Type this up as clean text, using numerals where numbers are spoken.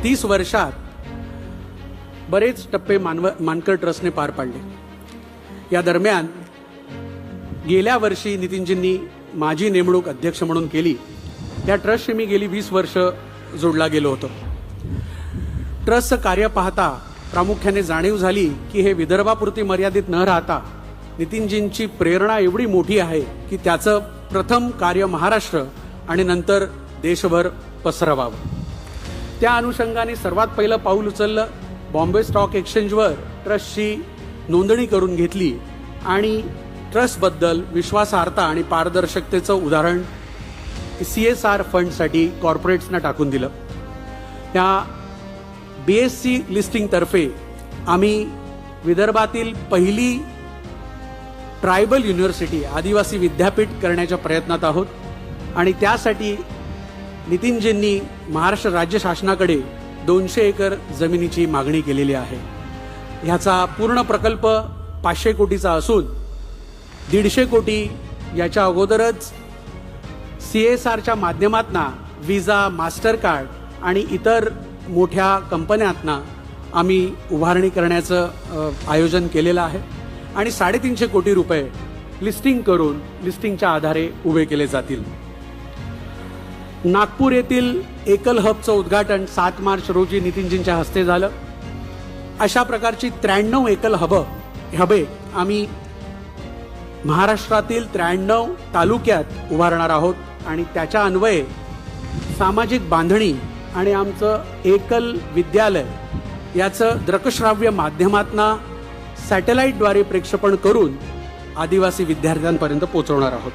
30 वर्षात बरेच टप्पे मानकर ट्रस्टने पार पाडले। या दरम्यान गेल्या वर्षी नितीनजींनी माझी नेमणूक अध्यक्ष म्हणून केली। या ट्रस्टशी मी गेली 20 वर्ष जोडला गेलो होतो। ट्रस्टचं कार्य पाहता प्रामुख्याने जाणीव झाली की हे विदर्भापुरती मर्यादित न राहता नितीनजींची प्रेरणा एवढी मोठी आहे की त्याचं प्रथम कार्य महाराष्ट्र आणि नंतर देशभर पसरवावं। त्या अनुषंगाने सर्वात पहिलं पाऊल उचललं, बॉम्बे स्टॉक एक्सचेंजवर ट्रस्टची नोंदणी करून घेतली आणि ट्रस्टबद्दल विश्वासार्हता आणि पारदर्शकतेचं उदाहरण CSR फंडसाठी कॉर्पोरेट्सना टाकून दिलं। त्या BSC लिस्टिंगतर्फे आम्ही विदर्भातील पहिली ट्रायबल युनिव्हर्सिटी आदिवासी विद्यापीठ करण्याच्या प्रयत्नात आहोत आणि त्यासाठी नितीनजींनी महाराष्ट्र राज्य शासनाकडे 200 एकर जमिनीची मागणी केलेली आहे। ह्याचा पूर्ण प्रकल्प 500 कोटीचा असून 150 कोटी याच्या अगोदरच CSRच्या माध्यमातून विजा, मास्टर कार्ड आणि इतर मोठ्या कंपन्यांना आम्ही उभारणी करण्याचं आयोजन केलेलं आहे आणि 350 कोटी रुपये लिस्टिंग करून लिस्टिंगच्या आधारे उभे केले जातील। नागपूर येथील एकल हबचं उद्घाटन 7 मार्च रोजी नितीनजींच्या हस्ते झालं। अशा प्रकारची 93 एकल हबे आम्ही महाराष्ट्रातील 93 तालुक्यात उभारणार आहोत आणि त्याच्या अन्वये सामाजिक बांधणी आणि आमचं एकल विद्यालय याचं दृकश्राव्य माध्यमातून सॅटेलाइटद्वारे प्रक्षेपण करून आदिवासी विद्यार्थ्यांपर्यंत पोहोचवणार आहोत।